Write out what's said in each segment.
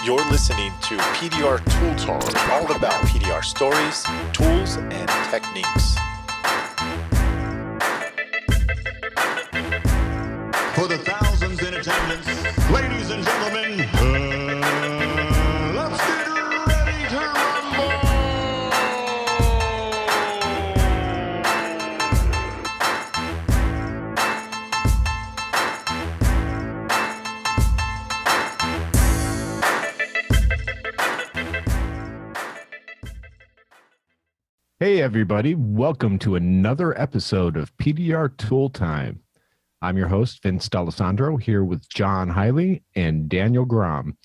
You're listening to PDR Tool Talk, all about PDR stories, tools, and techniques. For the thousands in attendance, ladies and gentlemen, let's get ready to rumble! Hey everybody, welcome to another episode of PDR Tool Time. I'm your host, Vince D'Alessandro, here with John Hiley and Daniel Grom.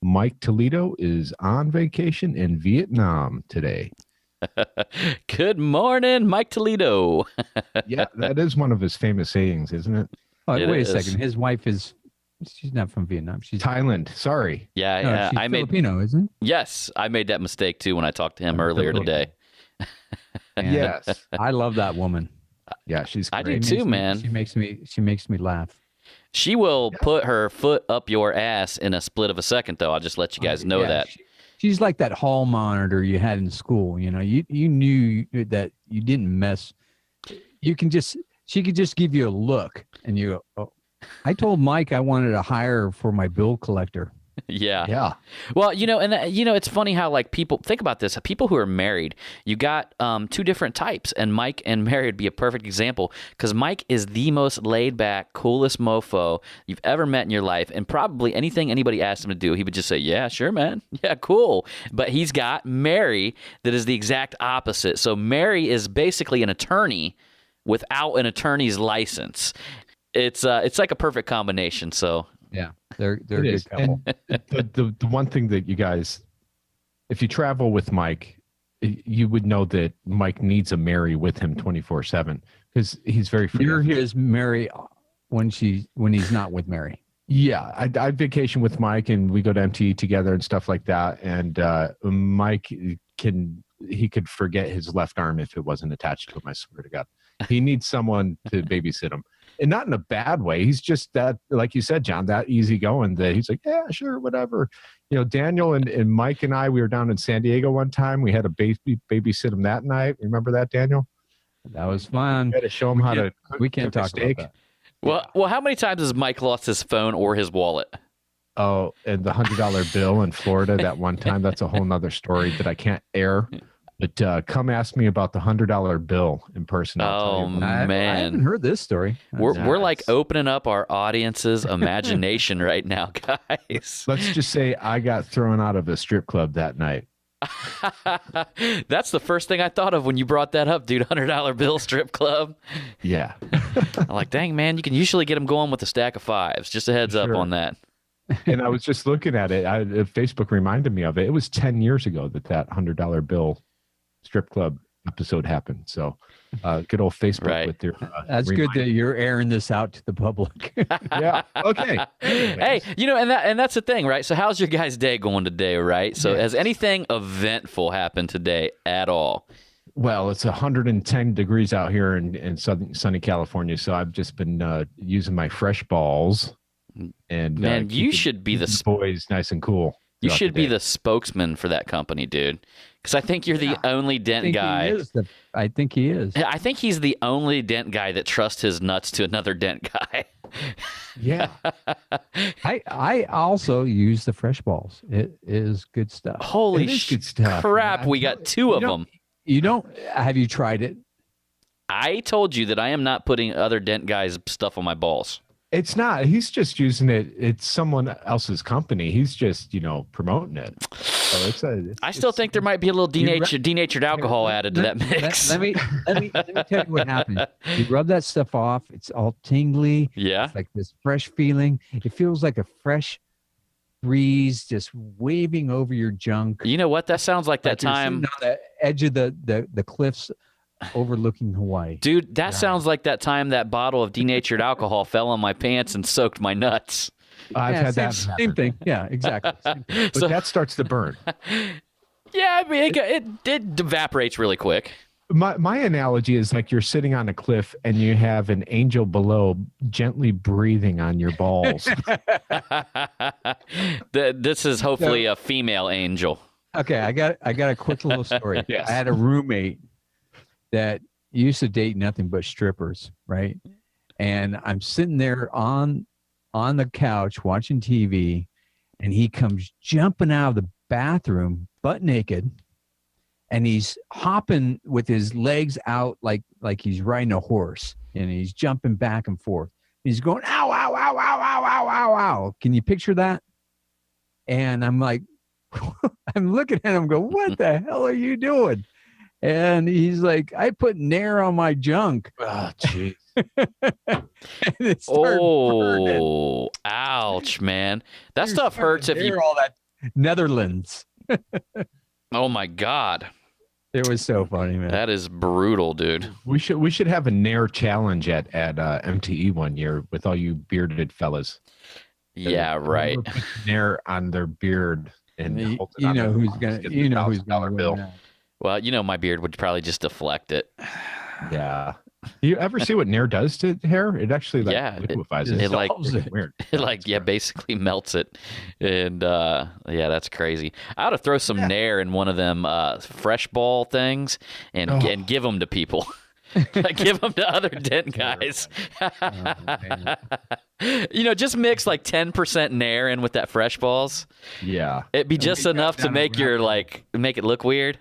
Mike Toledo is on vacation in Vietnam today. Good morning, Mike Toledo. Yeah, that is one of his famous sayings, isn't it? Oh, It wait is. a second. His wife she's not from Vietnam. She's Thailand, sorry. Yeah, she's I made Filipino, isn't yes, I made that mistake too when I talked to him earlier today. it? Yes. I love that woman. Yeah, she's I great. do too, man. She makes me laugh. She will put her foot up your ass in a split of a second, though. I'll just let you guys know Yeah, that. She's like that hall monitor you had in school. You know, you knew that you didn't mess. She could just give you a look and you go, oh. I told Mike I wanted to hire her for my bill collector. Yeah. Yeah. Well, it's funny how like people think about this. People who are married, you got two different types, and Mike and Mary would be a perfect example because Mike is the most laid back, coolest mofo you've ever met in your life, and probably anything anybody asked him to do, he would just say, "Yeah, sure, man. Yeah, cool." But he's got Mary that is the exact opposite. So Mary is basically an attorney without an attorney's license. It's like a perfect combination. So. Yeah, they're a It good is. couple. And the one thing that you guys, if you travel with Mike, you would know that Mike needs a Mary with him 24/7 because he's very You're forgetful. his Mary when he's not with Mary. Yeah, I vacation with Mike and we go to MTE together and stuff like that. And Mike could forget his left arm if it wasn't attached to him. I swear to God, he needs someone to babysit him, and not in a bad way. He's just that, like you said, John, that easygoing that he's like, yeah, sure, whatever. You know, Daniel and Mike and I, we were down in San Diego one time. We had a babysit him that night. Remember that, Daniel? That was fun. We had to show him how to. We can't cook a talk steak. about that. Well, how many times has Mike lost his phone or his wallet? Oh, and the $100 bill in Florida that one time, that's a whole nother story that I can't air. But come ask me about the $100 bill in person. I'll tell Oh, you. I haven't man. heard this story. We're like opening up our audience's imagination right now, guys. Let's just say I got thrown out of a strip club that night. That's the first thing I thought of when you brought that up, dude. $100 bill strip club. Yeah. I'm like, dang, man, you can usually get them going with a stack of fives. Just a heads up Sure. on that. And I was just looking at it. Facebook reminded me of it. It was 10 years ago that $100 bill strip club episode happened. So good old Facebook Right. with their That's good that you're airing this out to the public. Yeah. Okay. Hey, and that's the thing, right? So how's your guys' day going today, right? So has anything eventful happened today at all? Well, it's 110 degrees out here in sunny California. So I've just been using my fresh balls. And Man, you should be the boys nice and cool. You throughout should the be day. the spokesman for that company, dude. Because I think you're the only dent guy. I think he is. I think he's the only dent guy that trusts his nuts to another dent guy. Yeah. I also use the fresh balls. It is good stuff. Holy It is good stuff, crap, man. we got two of them. You don't have you tried it? I told you that I am not putting other dent guys' stuff on my balls. It's not. He's just using it. It's someone else's company. He's just, promoting it. So I still think there might be a little denatured alcohol added to that mix. Let me tell you what happened. You rub that stuff off. It's all tingly. Yeah. It's like this fresh feeling. It feels like a fresh breeze just waving over your junk. You know what? That sounds like that You're time. sitting on the edge of the cliffs overlooking Hawaii. Dude, that sounds like that time that bottle of denatured alcohol fell on my pants and soaked my nuts. I've had that same happen. thing. Yeah, exactly. Same thing. But that starts to burn. Yeah, I mean, it evaporates really quick. my analogy is like you're sitting on a cliff and you have an angel below gently breathing on your balls. This is hopefully a female angel. Okay, I got a quick little story. Yes. I had a roommate that used to date nothing but strippers, right? And I'm sitting there on the couch watching TV, and he comes jumping out of the bathroom butt naked, and he's hopping with his legs out like he's riding a horse, and he's jumping back and forth. He's going, ow, ow, ow, ow, ow, ow, ow, ow. Can you picture that? And I'm like, I'm looking at him going, what the hell are you doing? And he's like, I put Nair on my junk. Oh, jeez. And it started burning. Oh, ouch, man. That stuff hurts if you. Hear all that Netherlands. Oh my God, It was so funny, man. that is brutal, dude. We should have a Nair challenge at MTE one year with all you bearded fellas. Yeah, right. Whoever puts Nair on their beard and You holds it on their who's arms gonna gets you a know who's $1,000 gonna bill. win that. Well, my beard would probably just deflect it. Yeah. You ever see what Nair does to hair? It actually Yeah, liquefies it it. like- It's weird. It basically melts it, and yeah, that's crazy. I ought to throw some Nair in one of them fresh ball things and give them to people. Give them to other dent guys. Just mix like 10% Nair in with that fresh balls. Yeah. It'd be just enough to make make it look weird.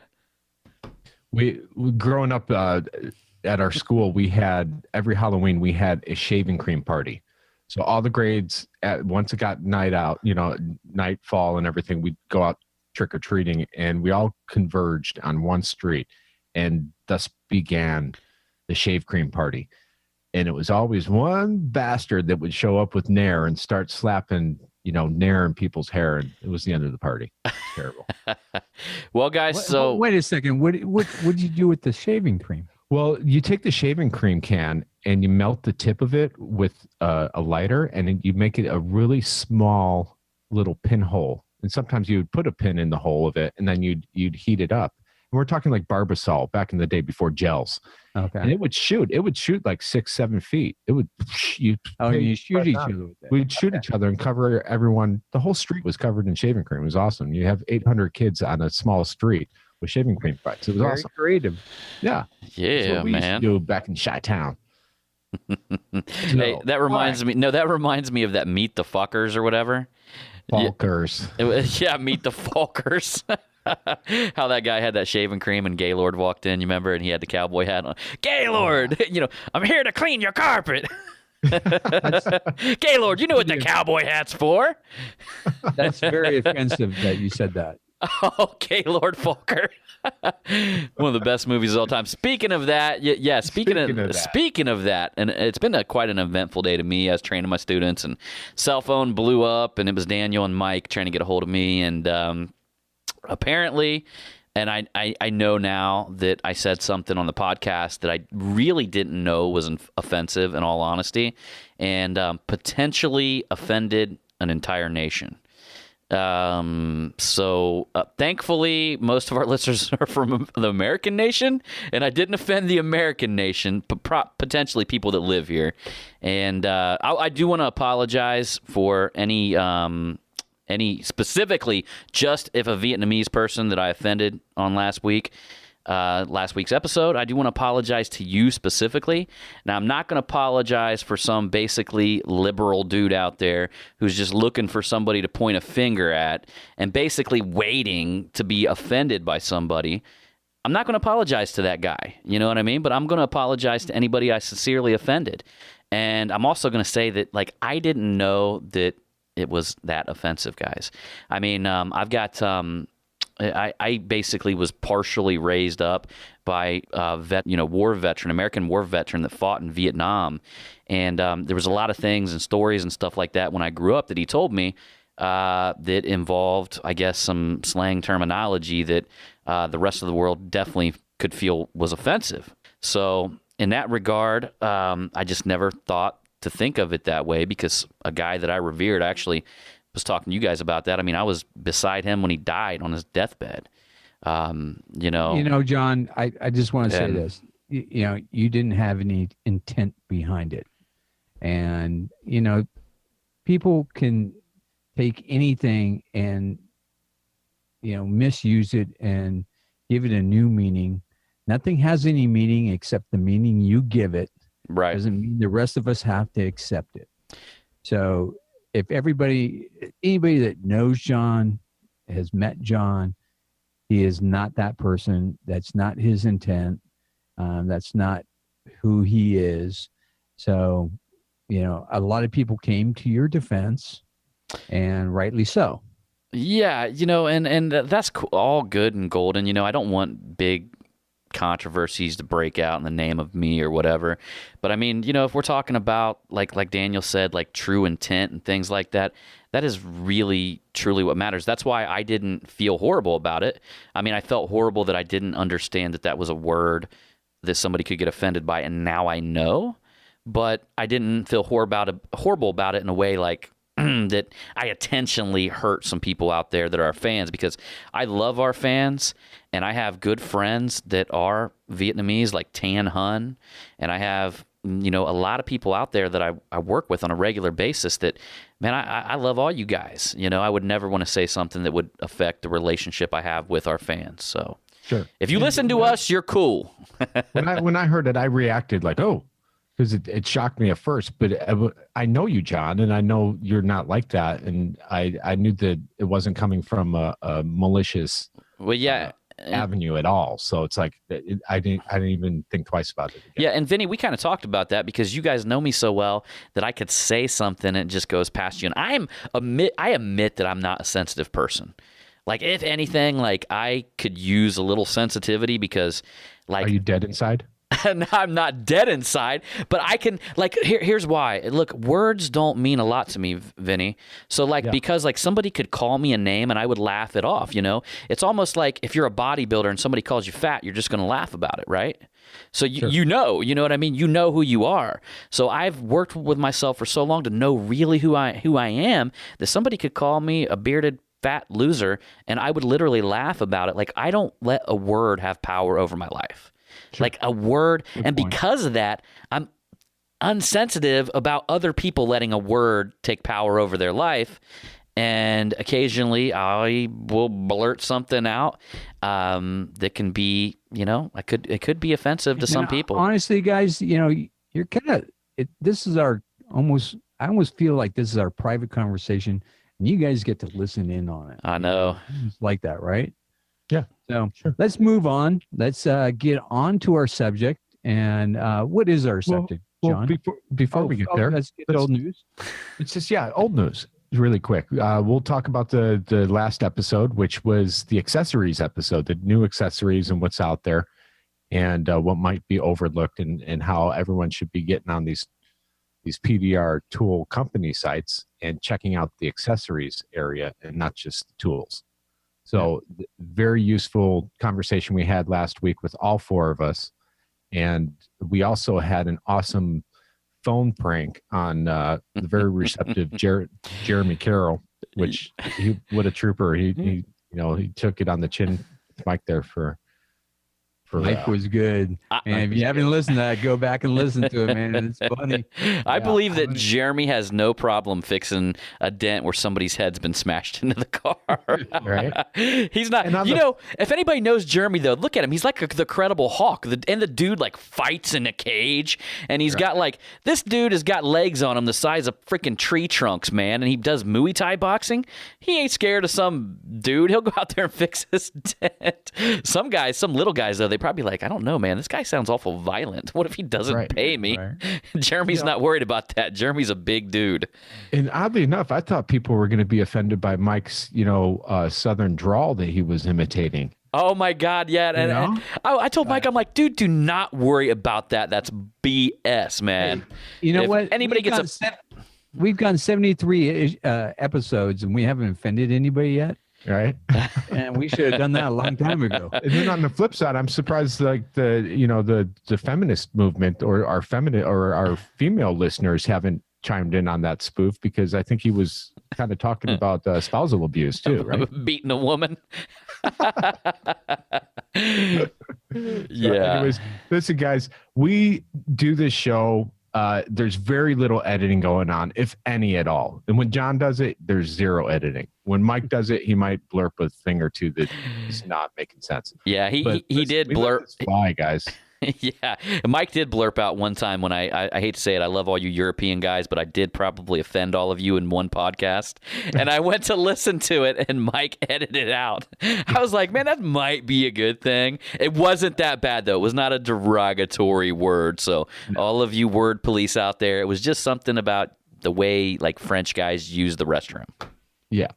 We growing up at our school, we had every Halloween we had a shaving cream party. So all the grades once it got nightfall and everything, we'd go out trick or treating, and we all converged on one street, and thus began the shave cream party. And it was always one bastard that would show up with Nair and start slapping Nair in people's hair, and it was the end of the party. Terrible. Well, guys, so Wait a second. What did you do with the shaving cream? Well, you take the shaving cream can and you melt the tip of it with a lighter, and then you make it a really small little pinhole. And sometimes you would put a pin in the hole of it, and then you'd heat it up. And we're talking like Barbasol back in the day before gels. Okay. And it would shoot like 6-7 feet. It would you shoot each other with that. We'd shoot each other and cover everyone. The whole street was covered in shaving cream. It was awesome. You have 800 kids on a small street with shaving cream fights. It was Very awesome. creative. Yeah. That's yeah, what we used to man. do back in Chi-Town. Hey, that reminds me. No, that reminds me of that Meet the Fuckers or whatever. Falkers. Yeah, Meet the Falkers. How that guy had that shaving cream and Gaylord walked in, you remember, and he had the cowboy hat on. Gaylord, I'm here to clean your carpet. Gaylord, you know what the cowboy hat's for. That's very offensive that you said that. Oh, Gaylord Falker. One of the best movies of all time. Speaking of that, speaking of that, and it's been quite an eventful day to me. I was training my students, and cell phone blew up, and it was Daniel and Mike trying to get a hold of me, and apparently, and I know now that I said something on the podcast that I really didn't know was offensive, in all honesty, and potentially offended an entire nation. So thankfully, most of our listeners are from the American nation, and I didn't offend the American nation, but potentially people that live here. And I do want to apologize for any specifically just if a Vietnamese person that I offended on last week's episode. I do want to apologize to you specifically. Now, I'm not going to apologize for some basically liberal dude out there who's just looking for somebody to point a finger at and basically waiting to be offended by somebody. I'm not going to apologize to that guy. You know what I mean? But I'm going to apologize to anybody I sincerely offended. And I'm also going to say that, I didn't know that it was that offensive, guys. I mean, I've got... I basically was partially raised up by American war veteran that fought in Vietnam, and there was a lot of things and stories and stuff like that when I grew up that he told me that involved, I guess, some slang terminology that the rest of the world definitely could feel was offensive. So in that regard, I just never thought to think of it that way, because a guy that I revered actually was talking to you guys about that. I mean, I was beside him when he died on his deathbed. John, I just want to say And- this. You didn't have any intent behind it. And, people can take anything and, misuse it and give it a new meaning. Nothing has any meaning except the meaning you give it. Right. Doesn't mean the rest of us have to accept it. So if anybody that knows John, has met John, he is not that person. That's not his intent. That's not who he is. So, a lot of people came to your defense, and rightly so. Yeah, and that's all good and golden. I don't want big controversies to break out in the name of me or whatever. But I mean, if we're talking about like Daniel said, like true intent and things like that, that is really truly what matters. That's why I didn't feel horrible about it. I mean, I felt horrible that I didn't understand that was a word that somebody could get offended by, and now I know. But I didn't feel horrible about it in a way like that I intentionally hurt some people out there that are our fans, because I love our fans, and I have good friends that are Vietnamese, like Tan Hun, and I have a lot of people out there that I work with on a regular basis that, man, I love all you guys. I would never want to say something that would affect the relationship I have with our fans. So Sure. if you listen to us, you're cool. When I heard it, I reacted like, oh, because it shocked me at first, but I know you, John, and I know you're not like that, and I knew that it wasn't coming from a malicious Well, yeah. avenue at all. So it's like I didn't even think twice about it again. Yeah, and Vinny, we kind of talked about that because you guys know me so well that I could say something and it just goes past you. And I admit that I'm not a sensitive person. Like, if anything, like I could use a little sensitivity because, like, Are you dead inside? no, I'm not dead inside, but I can, like, here's why. Look, words don't mean a lot to me, Vinny. So, like, because, like, somebody could call me a name and I would laugh it off, It's almost like if you're a bodybuilder and somebody calls you fat, you're just going to laugh about it, right? So, you know what I mean? You know who you are. So, I've worked with myself for so long to know really who I am, that somebody could call me a bearded fat loser and I would literally laugh about it. Like, I don't let a word have power over my life. Sure. Like a word. Good and point. Because of that, I'm unsensitive about other people letting a word take power over their life. And occasionally I will blurt something out that can be, it could be offensive to some people. Honestly, guys, you're kind of, I almost feel like this is our private conversation and you guys get to listen in on it. I know. It's like that, right? Yeah. So Let's move on. Let's get on to our subject. And what is our subject, John? Before we get there, let's get old news. It's just, old news. Really quick. We'll talk about the last episode, which was the accessories episode, the new accessories and what's out there, and what might be overlooked, and how everyone should be getting on these PDR tool company sites and checking out the accessories area and not just the tools. So very useful conversation we had last week with all four of us. And we also had an awesome phone prank on the very receptive Jeremy Carroll, which what a trooper. He took it on the chin, Mike, there for Mike was good. And if you haven't listened to that, go back and listen to it, man. It's funny. I believe that Jeremy has no problem fixing a dent where somebody's head's been smashed into the car. Right? He's not. If anybody knows Jeremy, though, look at him. He's like the Credible Hawk. And the dude, like, fights in a cage. And he's got, like, this dude has got legs on him the size of freaking tree trunks, man. And he does Muay Thai boxing. He ain't scared of some dude. He'll go out there and fix his dent. Some little guys, though, they probably like, I don't know, man, this guy sounds awful violent. What if he doesn't pay me? Right. Jeremy's not worried about that. Jeremy's a big dude. And oddly enough, I thought people were going to be offended by Mike's, Southern drawl that he was imitating. Oh my God, yeah. And I told Mike, I'm like, dude, do not worry about that. That's BS, man. You know if what? Anybody gets We've gone 73 episodes and we haven't offended anybody yet. Right. And we should have done that a long time ago. And then on the flip side, I'm surprised like the feminist movement or our female listeners haven't chimed in on that spoof, because I think he was kind of talking about spousal abuse too, right? Beating a woman. Yeah. Anyways, listen, guys, we do this show. There's very little editing going on, if any at all. And when John does it, there's zero editing. When Mike does it, he might blurb a thing or two that is not making sense. Yeah, he But did we blurb. let this fly, guys. Yeah, Mike did blurp out one time when I hate to say it, I love all you European guys, but I did probably offend all of you in one podcast. And I went to listen to it, and Mike edited it out. I was like, man, that might be a good thing. It wasn't that bad, though. It was not a derogatory word. So all of you word police out there, it was just something about the way like French guys use the restroom. Yeah.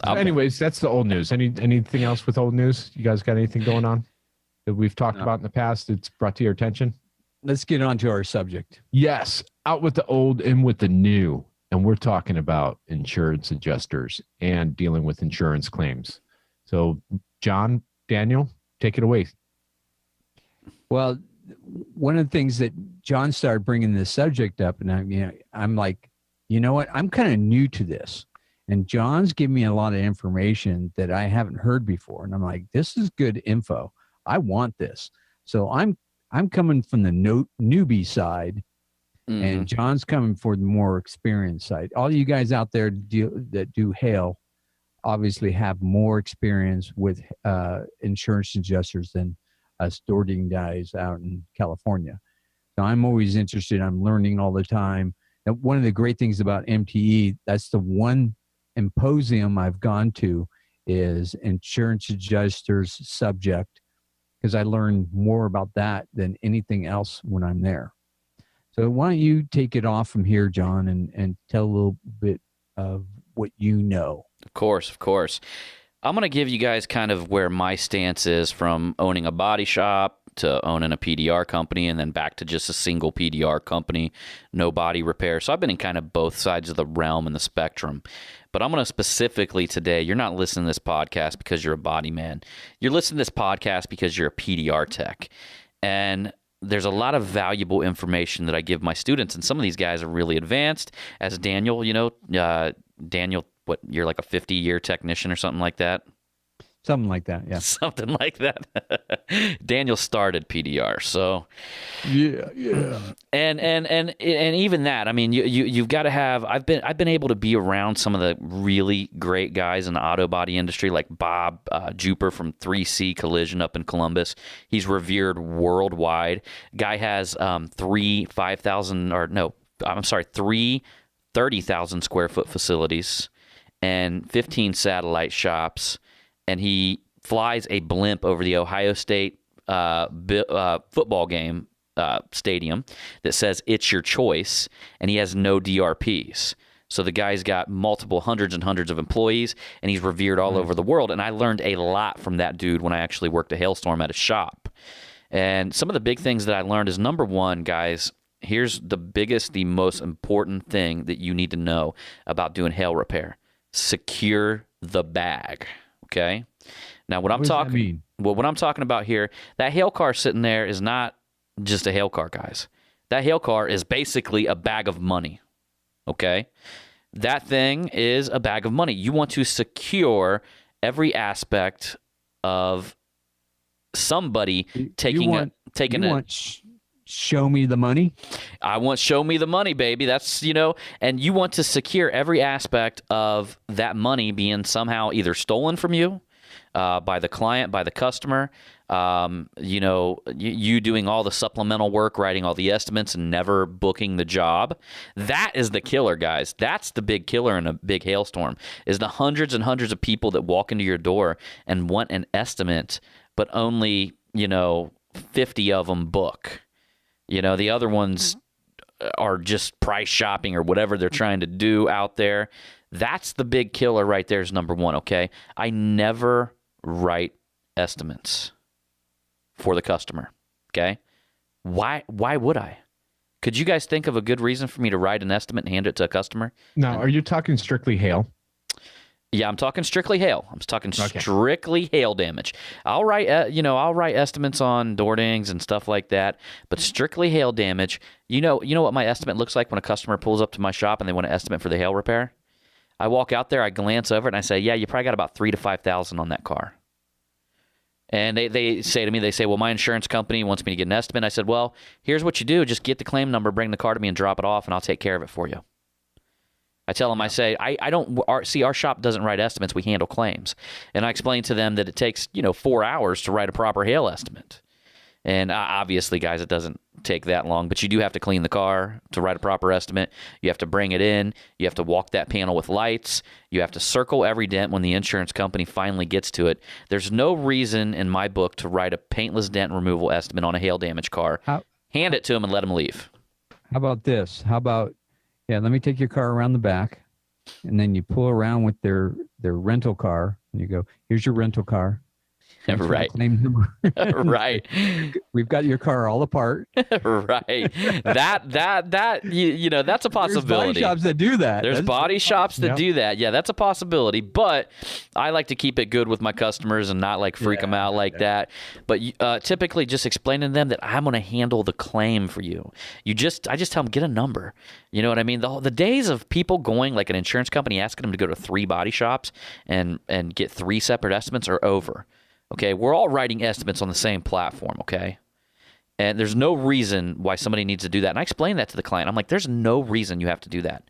So anyways, that's the old news. Anything else with old news? You guys got anything going on that we've talked about in the past that's brought to your attention? Let's get on to our subject. Yes, out with the old, in with the new. And we're talking about insurance adjusters and dealing with insurance claims. So, John, Daniel, take it away. Well, one of the things that John started bringing this subject up, and I'm like, you know what? I'm kind of new to this. And John's giving me a lot of information that I haven't heard before. And I'm like, this is good info. I want this. So I'm coming from the newbie side, and John's coming for the more experienced side. All you guys out there that do hail obviously have more experience with insurance adjusters than us door-ding guys out in California. So I'm always interested. I'm learning all the time. And one of the great things about MTE, that's the one symposium I've gone to, is insurance adjusters subject, because I learn more about that than anything else when I'm there. So why don't you take it off from here, John, and tell a little bit of what you know. Of course. I'm going to give you guys kind of where my stance is from owning a body shop to owning a PDR company, and then back to just a single PDR company, no body repair. So I've been in kind of both sides of the realm and the spectrum. But I'm going to specifically today, you're not listening to this podcast because you're a body man. You're listening to this podcast because you're a PDR tech. And there's a lot of valuable information that I give my students, and some of these guys are really advanced. As Daniel, Daniel, what, you're like a 50-year technician or something like that? Something like that, yeah. Something like that. Daniel started PDR, so yeah. And even that, I mean, you've got to have. I've been able to be around some of the really great guys in the auto body industry, like Bob Juper from 3C Collision up in Columbus. He's revered worldwide. Guy has three 30,000 square foot facilities and 15 satellite shops. And he flies a blimp over the Ohio State football game stadium that says, "It's your choice," and he has no DRPs. So the guy's got multiple hundreds and hundreds of employees, and he's revered all over the world. And I learned a lot from that dude when I actually worked a hailstorm at a shop. And some of the big things that I learned is, number one, guys, here's the biggest, the most important thing that you need to know about doing hail repair. Secure the bag. Okay. Now, what I'm talking about here, that hail car sitting there is not just a hail car, guys. That hail car is basically a bag of money. Okay. That thing is a bag of money. You want to secure every aspect of somebody show me the money. I want show me the money, baby. That's, and you want to secure every aspect of that money being somehow either stolen from you by the client, by the customer, you doing all the supplemental work, writing all the estimates and never booking the job. That is the killer, guys. That's the big killer in a big hailstorm, is the hundreds and hundreds of people that walk into your door and want an estimate, but only, 50 of them book. The other ones are just price shopping or whatever they're trying to do out there. That's the big killer right there is number one, okay? I never write estimates for the customer, okay? Why would I? Could you guys think of a good reason for me to write an estimate and hand it to a customer? Now, are you talking strictly hail? Yeah, I'm talking strictly hail. I'm talking strictly hail damage. I'll write estimates on door dings and stuff like that, but strictly hail damage. You know what my estimate looks like when a customer pulls up to my shop and they want an estimate for the hail repair? I walk out there, I glance over it, and I say, "Yeah, you probably got about $3,000 to $5,000 on that car." And they say to me, they say, well, my insurance company wants me to get an estimate. I said, well, here's what you do. Just get the claim number, bring the car to me and drop it off, and I'll take care of it for you. I tell them, I say, I don't see our shop doesn't write estimates. We handle claims. And I explain to them that it takes, 4 hours to write a proper hail estimate. And obviously, guys, it doesn't take that long, but you do have to clean the car to write a proper estimate. You have to bring it in. You have to walk that panel with lights. You have to circle every dent when the insurance company finally gets to it. There's no reason in my book to write a paintless dent removal estimate on a hail damage car. Hand it to them and let them leave. How about this? How about, let me take your car around the back, and then you pull around with their rental car, and you go, here's your rental car. Right. Right. We've got your car all apart. Right. That that's a possibility. There's body shops that do that. There's body shops that do that. Yeah, that's a possibility. But I like to keep it good with my customers and not like freak them out like that. But typically just explaining to them that I'm going to handle the claim for you. I just tell them, get a number. You know what I mean? The days of people going, like an insurance company asking them to go to 3 body shops and get 3 separate estimates are over. Okay, we're all writing estimates on the same platform, okay? And there's no reason why somebody needs to do that. And I explained that to the client. I'm like, there's no reason you have to do that.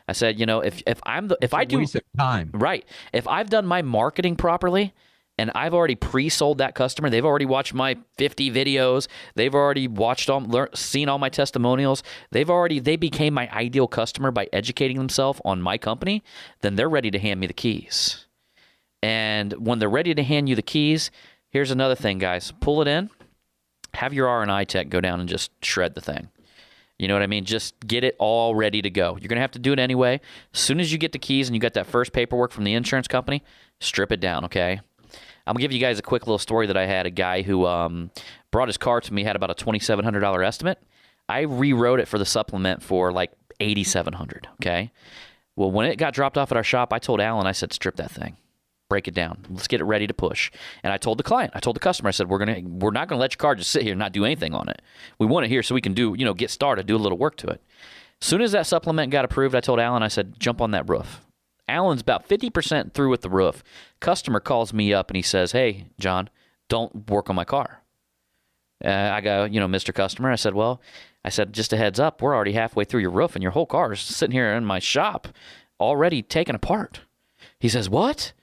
I said, if I do waste of time. Right. If I've done my marketing properly and I've already pre-sold that customer, they've already watched my 50 videos, they've already watched seen all my testimonials, they became my ideal customer by educating themselves on my company, then they're ready to hand me the keys. And when they're ready to hand you the keys, here's another thing, guys. Pull it in. Have your R&I tech go down and just shred the thing. You know what I mean? Just get it all ready to go. You're going to have to do it anyway. As soon as you get the keys and you got that first paperwork from the insurance company, strip it down, okay? I'm going to give you guys a quick little story that I had. A guy who brought his car to me, had about a $2,700 estimate. I rewrote it for the supplement for like $8,700, okay? Well, when it got dropped off at our shop, I told Alan, I said, strip that thing. Break it down. Let's get it ready to push. And I told the client, I told the customer, I said, we're not going to let your car just sit here and not do anything on it. We want it here so we can get started, do a little work to it. As soon as that supplement got approved, I told Alan, I said, jump on that roof. Alan's about 50% through with the roof. Customer calls me up and he says, hey, John, don't work on my car. I go, Mr. Customer, I said, just a heads up, we're already halfway through your roof and your whole car is sitting here in my shop already taken apart. He says, what?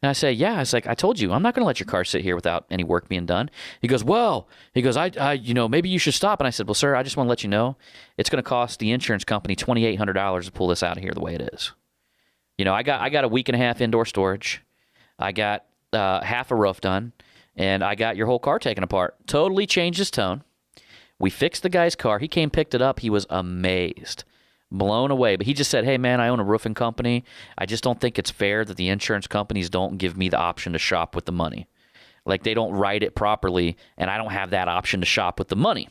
And I say, yeah. It's like, I told you, I'm not going to let your car sit here without any work being done. He goes, maybe you should stop. And I said, well, sir, I just want to let you know, it's going to cost the insurance company $2,800 to pull this out of here the way it is. I got a week and a half indoor storage. I got half a roof done, and I got your whole car taken apart. Totally changed his tone. We fixed the guy's car. He came, picked it up. He was amazed. Blown away. But he just said, hey, man, I own a roofing company. I just don't think it's fair that the insurance companies don't give me the option to shop with the money. Like, they don't write it properly, and I don't have that option to shop with the money.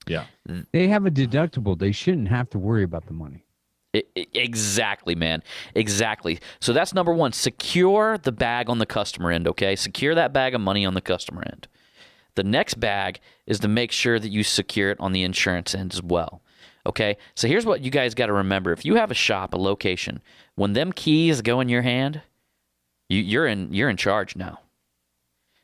Yeah. They have a deductible. They shouldn't have to worry about the money. Exactly, man. Exactly. So that's number one. Secure the bag on the customer end, okay? Secure that bag of money on the customer end. The next bag is to make sure that you secure it on the insurance end as well. Okay, so here's what you guys got to remember. If you have a shop, a location, when them keys go in your hand, you're in charge now.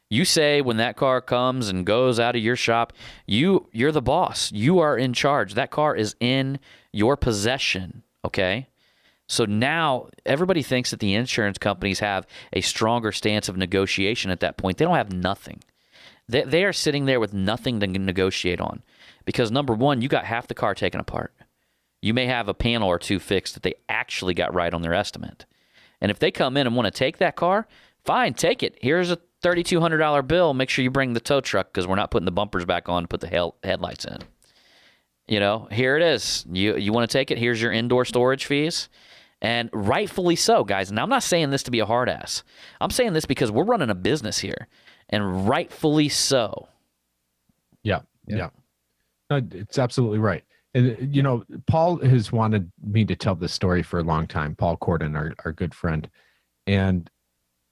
You say when that car comes and goes out of your shop, you're the boss. You are in charge. That car is in your possession, okay? So now everybody thinks that the insurance companies have a stronger stance of negotiation at that point. They don't have nothing. They are sitting there with nothing to negotiate on. Because number one, you got half the car taken apart. You may have a panel or two fixed that they actually got right on their estimate. And if they come in and want to take that car, fine, take it. Here's a $3,200 bill. Make sure you bring the tow truck because we're not putting the bumpers back on to put the headlights in. Here it is. You want to take it? Here's your indoor storage fees. And rightfully so, guys. Now, I'm not saying this to be a hard ass. I'm saying this because we're running a business here. And rightfully so. Yeah. No, it's absolutely right. And, Paul has wanted me to tell this story for a long time. Paul Corden, our good friend. And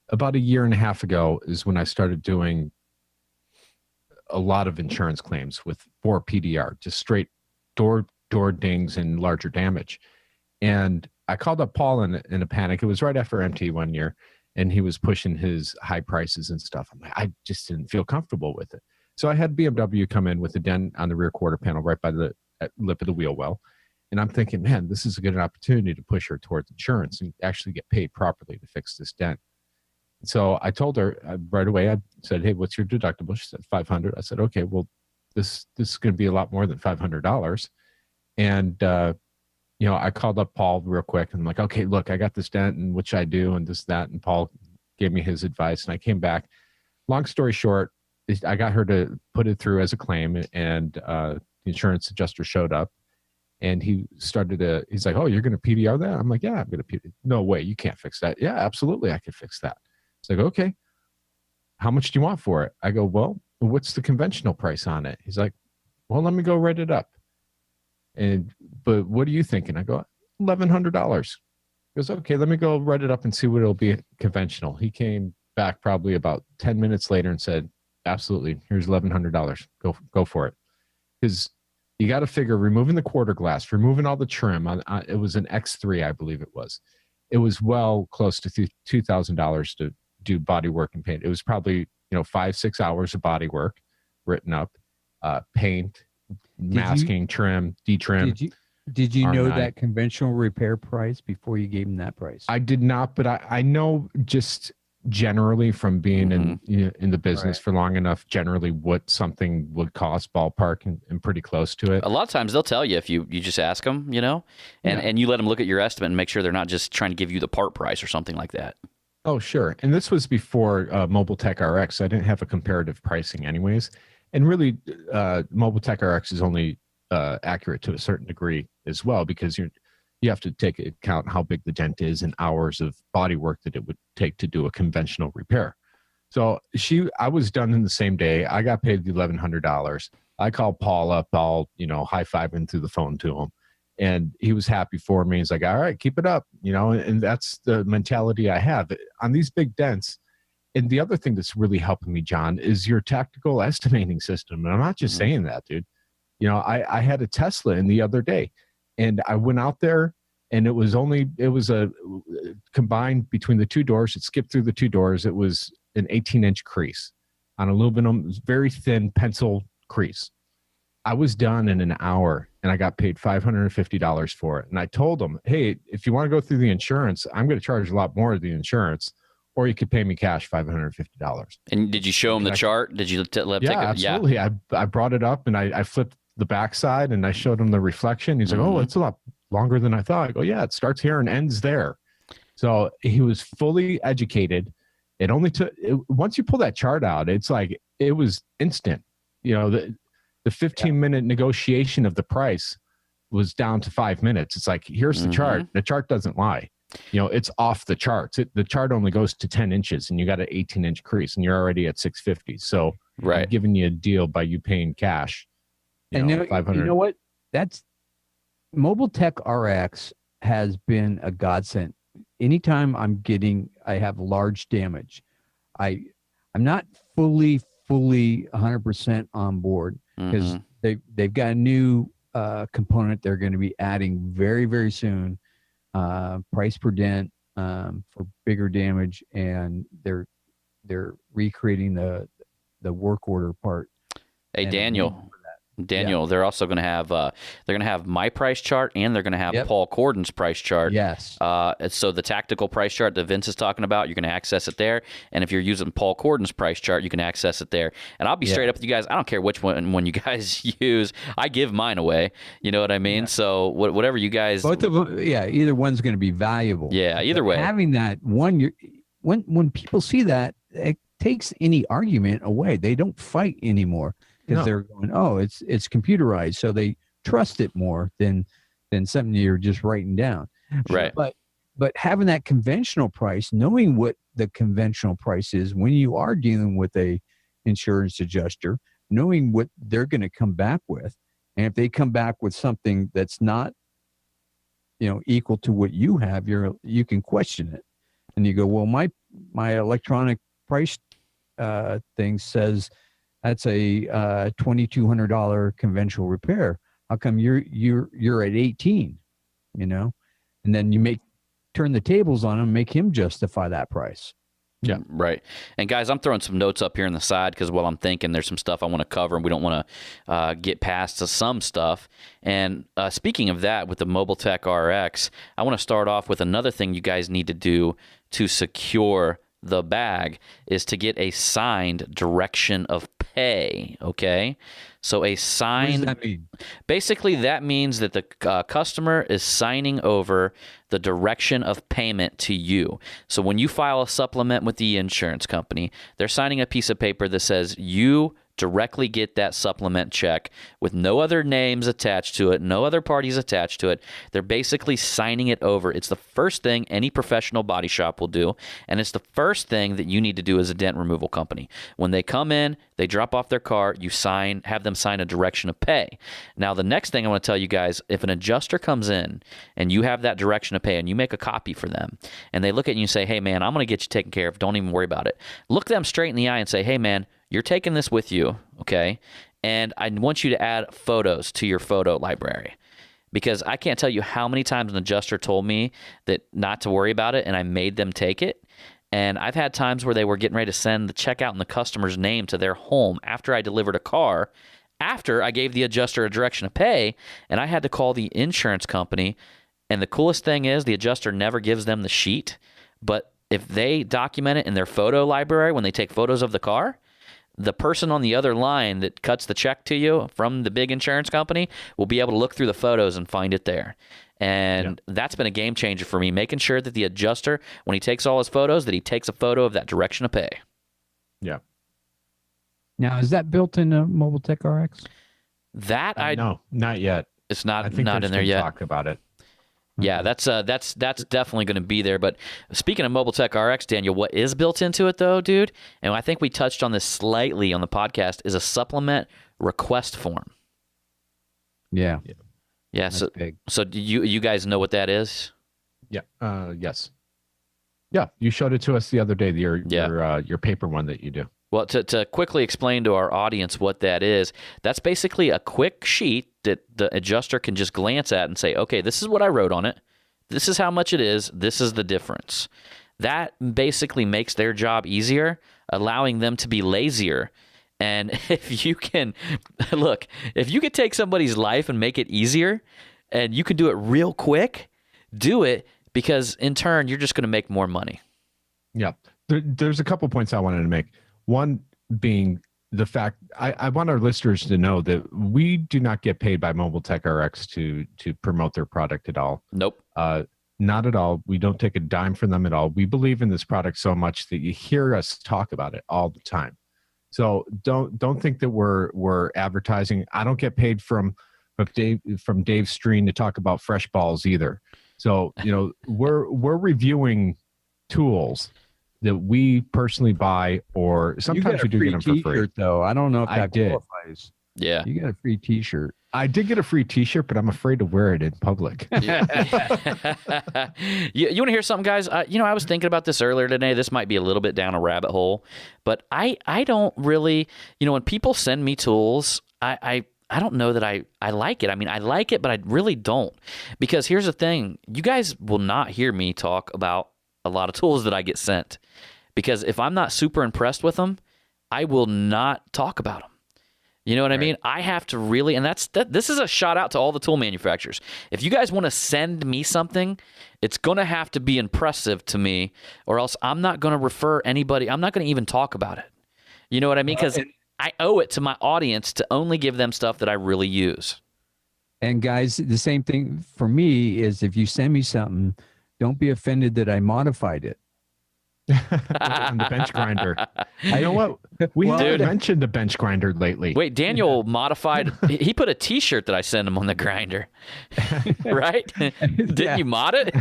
about a year and a half ago is when I started doing a lot of insurance claims for PDR, just straight door dings and larger damage. And I called up Paul in a panic. It was right after MT one year. and he was pushing his high prices and stuff. I'm like, I just didn't feel comfortable with it. So I had BMW come in with a dent on the rear quarter panel right by the lip of the wheel well. And I'm thinking, man, this is a good opportunity to push her towards insurance and actually get paid properly to fix this dent. So I told her right away, I said, hey, what's your deductible? She said, $500. I said, okay, well, this is going to be a lot more than $500. And, I called up Paul real quick and I'm like, okay, look, I got this dent and what should I do? And this, that. And Paul gave me his advice and I came back. Long story short, I got her to put it through as a claim, and the insurance adjuster showed up and he's like, oh, you're going to PDR that? I'm like, yeah, I'm going to PDR. No way. You can't fix that. Yeah, absolutely. I can fix that. It's like, okay, how much do you want for it? I go, well, what's the conventional price on it? He's like, well, let me go write it up. But what are you thinking? I go, $1,100. He goes, okay, let me go write it up and see what it'll be conventional. He came back probably about 10 minutes later and said, absolutely, here's $1,100. Go for it. Because you got to figure removing the quarter glass, removing all the trim. It was an X3, I believe it was. It was well close to $2,000 to do body work and paint. It was probably 5-6 hours of body work written up, paint, masking, trim, detrim. Did you know that conventional repair price before you gave him that price? I did not, but I know just generally from being in the business for long enough, generally what something would cost ballpark and pretty close to it. A lot of times they'll tell you if you just ask them, and you let them look at your estimate and make sure they're not just trying to give you the part price or something like that. Oh, sure. And this was before Mobile Tech RX. I didn't have a comparative pricing anyways. And really, Mobile Tech RX is only accurate to a certain degree as well, because you have to take into account how big the dent is and hours of body work that it would take to do a conventional repair. So I was done in the same day. I got paid the $1,100. I called Paul up, all high-fiving through the phone to him. And he was happy for me. He's like, all right, keep it up. And that's the mentality I have on these big dents. And the other thing that's really helping me, John, is your tactical estimating system. And I'm not just saying that, dude. I had a Tesla in the other day, and I went out there, and it was a combined between the two doors. It skipped through the two doors. It was an 18-inch crease on aluminum, very thin pencil crease. I was done in an hour, and I got paid $550 for it. And I told them, hey, if you want to go through the insurance, I'm going to charge a lot more of the insurance, or you could pay me cash $550. And did you show them the chart? Did you let them take it? Absolutely. Yeah. I brought it up, and I flipped the backside, and I showed him the reflection. He's like, oh, it's a lot longer than I thought. I go, yeah, it starts here and ends there. So he was fully educated. It only took, once you pull that chart out, it's like, it was instant. The 15-minute negotiation of the price was down to 5 minutes. It's like, here's the chart. The chart doesn't lie. It's off the charts. The chart only goes to 10 inches, and you got an 18-inch crease, and you're already at $650. So I'm giving you a deal by you paying cash. $500. You know what? That's Mobile Tech RX has been a godsend. Anytime I have large damage, I'm not fully 100% on board, because they've got a new component they're going to be adding very, very soon, price per dent for bigger damage, and they're recreating the work order part. Hey, Daniel, they're also going to have my price chart, and they're going to have Paul Corden's price chart. Yes. So the tactical price chart that Vince is talking about, you're going to access it there. And if you're using Paul Corden's price chart, you can access it there. And I'll be straight up with you guys. I don't care which one you guys use. I give mine away. You know what I mean? Yeah. So whatever you guys. Both of them. Yeah. Either one's going to be valuable. Yeah. Either way. Having that one, when people see that, it takes any argument away. They don't fight anymore. Because they're going, oh, it's computerized, so they trust it more than something you're just writing down. Right. But having that conventional price, knowing what the conventional price is when you are dealing with a insurance adjuster, knowing what they're going to come back with, and if they come back with something that's not, equal to what you have, you can question it, and you go, well, my electronic price thing says that's a $2,200 conventional repair. How come you're at 18? And then you turn the tables on him, make him justify that price. Yeah. Right. And guys, I'm throwing some notes up here on the side because while I'm thinking there's some stuff I want to cover and we don't want to get past to some stuff. And speaking of that, with the Mobile Tech RX, I want to start off with another thing you guys need to do to secure the bag is to get a signed direction of pay. Okay. So a signed, What does that mean? basically that means that the customer is signing over the direction of payment to you. So when you file a supplement with the insurance company, they're signing a piece of paper that says you directly get that supplement check with no other names attached to it, no other parties attached to it. They're basically signing it over. It's the first thing any professional body shop will do, and it's the first thing that you need to do as a dent removal company. When they come in, they drop off their car, you have them sign a direction of pay. Now, the next thing I want to tell you guys, if an adjuster comes in and you have that direction of pay and you make a copy for them, and they look at you and say, hey, man, I'm going to get you taken care of. Don't even worry about it. Look them straight in the eye and say, hey, man, you're taking this with you, okay? And I want you to add photos to your photo library because I can't tell you how many times an adjuster told me that not to worry about it, and I made them take it. And I've had times where they were getting ready to send the check out in the customer's name to their home after I delivered a car, after I gave the adjuster a direction of pay, and I had to call the insurance company. And the coolest thing is the adjuster never gives them the sheet, but if they document it in their photo library when they take photos of the car, the person on the other line that cuts the check to you from the big insurance company will be able to look through the photos and find it there. And that's been a game changer for me, making sure that the adjuster, when he takes all his photos, that he takes a photo of that direction of pay. Yeah. Now, is that built in a Mobile Tech RX? That No, not yet. it's not I think not there's in there been yet. talk about it. Yeah, that's definitely going to be there. But speaking of Mobile Tech RX, Daniel, what is built into it though, dude? And I think we touched on this slightly on the podcast, is a supplement request form. Yeah. Yeah. That's big. So do you guys know what that is? Yeah. Yes. Yeah. You showed it to us the other day. Your paper one that you do. Well, to quickly explain to our audience what that is, that's basically a quick sheet that the adjuster can just glance at and say, okay, this is what I wrote on it. This is how much it is. This is the difference. That basically makes their job easier, allowing them to be lazier. And if you can, look, if you could take somebody's life and make it easier and you can do it real quick, do it, because in turn, you're just going to make more money. Yeah. There's a couple points I wanted to make. One being the fact I want our listeners to know that we do not get paid by Mobile Tech RX to promote their product at all. Nope. Not at all. We don't take a dime from them at all. We believe in this product so much that you hear us talk about it all the time. So don't think that we're advertising. I don't get paid from Dave Streen to talk about fresh balls either. So we're reviewing tools that we personally buy, or sometimes we do get them for free. Though I don't know if I that did. qualifies. Yeah. You got a free T-shirt. I did get a free T-shirt, but I'm afraid to wear it in public. you want to hear something, guys? I was thinking about this earlier today. This might be a little bit down a rabbit hole, but I don't really, when people send me tools, I don't know that I like it. I mean, I like it, but I really don't. Because here's the thing. You guys will not hear me talk about a lot of tools that I get sent. Because if I'm not super impressed with them, I will not talk about them. You know what I mean? I have to really, and this is a shout out to all the tool manufacturers. If you guys want to send me something, it's going to have to be impressive to me, or else I'm not going to refer anybody. I'm not going to even talk about it. You know what I mean? Because I owe it to my audience to only give them stuff that I really use. And guys, the same thing for me is if you send me something, don't be offended that I modified it. On the bench grinder. You know what? We haven't mentioned the bench grinder lately. Wait, Daniel modified. He put a T-shirt that I sent him on the grinder, right? Didn't you mod it?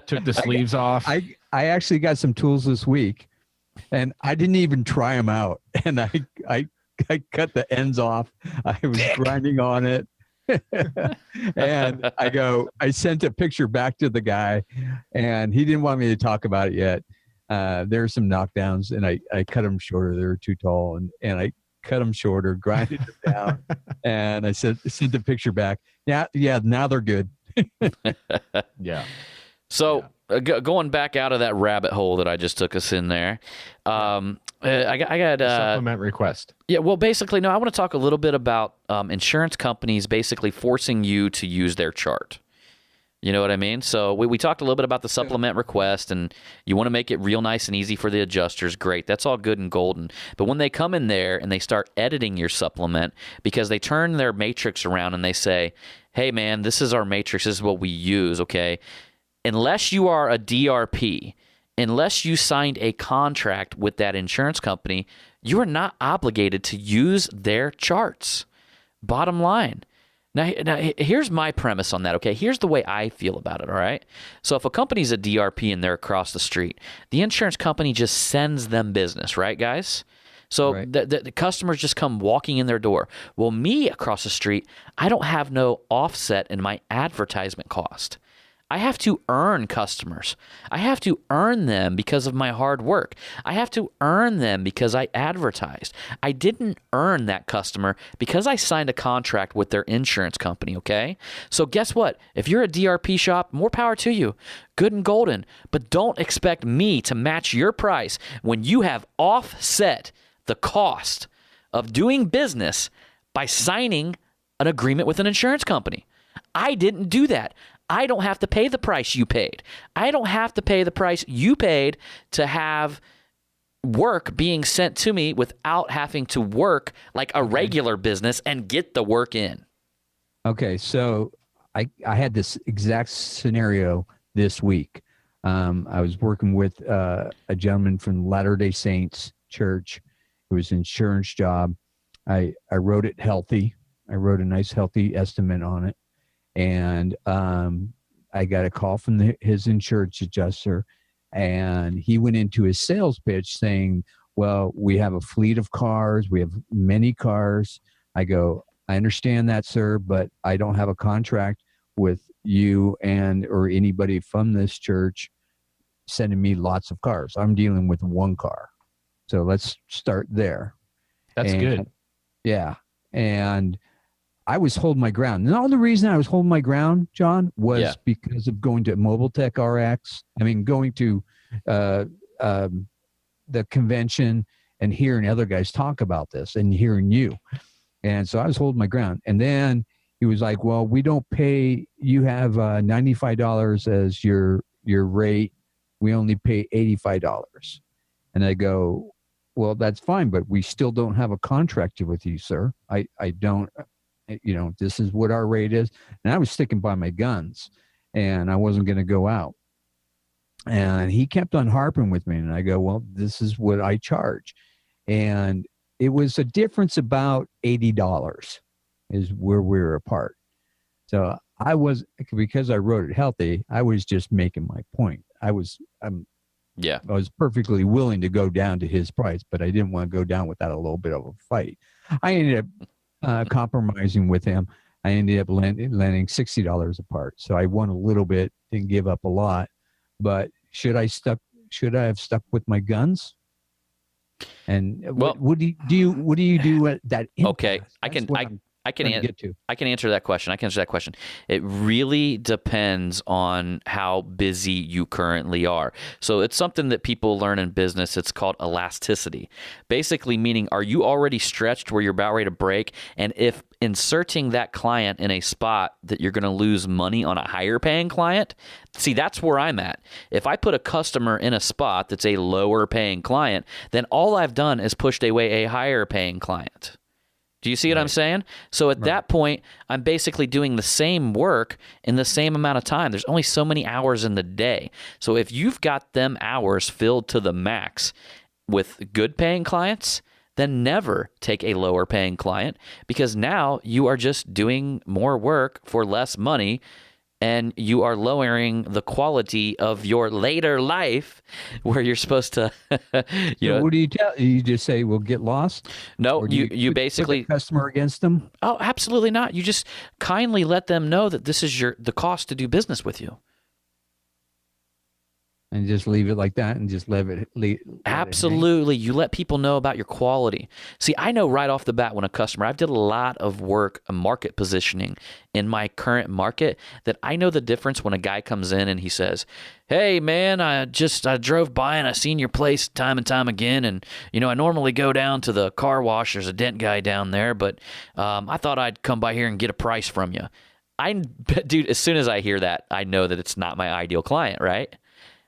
Took the sleeves off. I actually got some tools this week, and I didn't even try them out. And I cut the ends off. I was grinding on it. And I sent a picture back to the guy, and he didn't want me to talk about it yet. There's some knockdowns, and I cut them shorter. They were too tall, and I cut them shorter, grinded them down, and I sent the picture back. Now they're good. Yeah. So going back out of that rabbit hole that I just took us in there, I got Supplement request. Yeah, well, basically, no, I want to talk a little bit about insurance companies basically forcing you to use their chart. You know what I mean? So we talked a little bit about the supplement request, and you want to make it real nice and easy for the adjusters. Great. That's all good and golden. But when they come in there and they start editing your supplement because they turn their matrix around and they say, hey, man, this is our matrix. This is what we use, okay? Unless you are a DRP, unless you signed a contract with that insurance company, you are not obligated to use their charts. Bottom line. Now, here's my premise on that, okay? Here's the way I feel about it, all right? So if a company's a DRP and they're across the street, the insurance company just sends them business, right, guys? So Right. the customers just come walking in their door. Well, me across the street, I don't have no offset in my advertisement cost. I have to earn customers. I have to earn them because of my hard work. I have to earn them because I advertised. I didn't earn that customer because I signed a contract with their insurance company, okay? So guess what? If you're a DRP shop, more power to you. Good and golden. But don't expect me to match your price when you have offset the cost of doing business by signing an agreement with an insurance company. I didn't do that. I don't have to pay the price you paid. I don't have to pay the price you paid to have work being sent to me without having to work like a regular business and get the work in. Okay, so I had this exact scenario this week. I was working with a gentleman from Latter-day Saints Church. It was an insurance job. I wrote it healthy. I wrote a nice healthy estimate on it. And I got a call from his insurance adjuster, and he went into his sales pitch saying, well, we have a fleet of cars. We have many cars. I go, I understand that, sir, but I don't have a contract with you or anybody from this church sending me lots of cars. I'm dealing with one car. So let's start there. That's good. Yeah. And I was holding my ground. And all the reason I was holding my ground, John, was because of going to Mobile Tech RX. I mean, going to the convention and hearing other guys talk about this and hearing you. And so I was holding my ground. And then he was like, well, we don't pay, you have $95 as your rate. We only pay $85. And I go, well, that's fine, but we still don't have a contract with you, sir. I don't, this is what our rate is. And I was sticking by my guns and I wasn't going to go out. And he kept on harping with me. And I go, well, this is what I charge. And it was a difference about $80 is where we were apart. So because I wrote it healthy, I was just making my point. I was perfectly willing to go down to his price, but I didn't want to go down without a little bit of a fight. I ended up compromising with him. I ended up landing $60 apart. So I won a little bit, didn't give up a lot. But should I have stuck with my guns? And what do you do at that? Okay, I can answer that question. It really depends on how busy you currently are. So it's something that people learn in business. It's called elasticity. Basically meaning, are you already stretched where you're about ready to break? And if inserting that client in a spot that you're going to lose money on a higher paying client, see, that's where I'm at. If I put a customer in a spot that's a lower paying client, then all I've done is pushed away a higher paying client. Do you see what I'm saying? So at that point, I'm basically doing the same work in the same amount of time. There's only so many hours in the day. So if you've got them hours filled to the max with good paying clients, then never take a lower paying client, because now you are just doing more work for less money and you are lowering the quality of your later life where you're supposed to, What do you tell? You just say, we'll get lost? No, you basically put the customer against them? Oh, absolutely not. You just kindly let them know that this is the cost to do business with you. and just leave it like that and just let it Absolutely. You let people know about your quality. See, I know right off the bat when a customer, I've did a lot of work, market positioning in my current market, that I know the difference when a guy comes in and he says, hey man, I drove by and I seen your place time and time again. And, I normally go down to the car wash. There's a dent guy down there, but I thought I'd come by here and get a price from you. Dude, as soon as I hear that, I know that it's not my ideal client, right?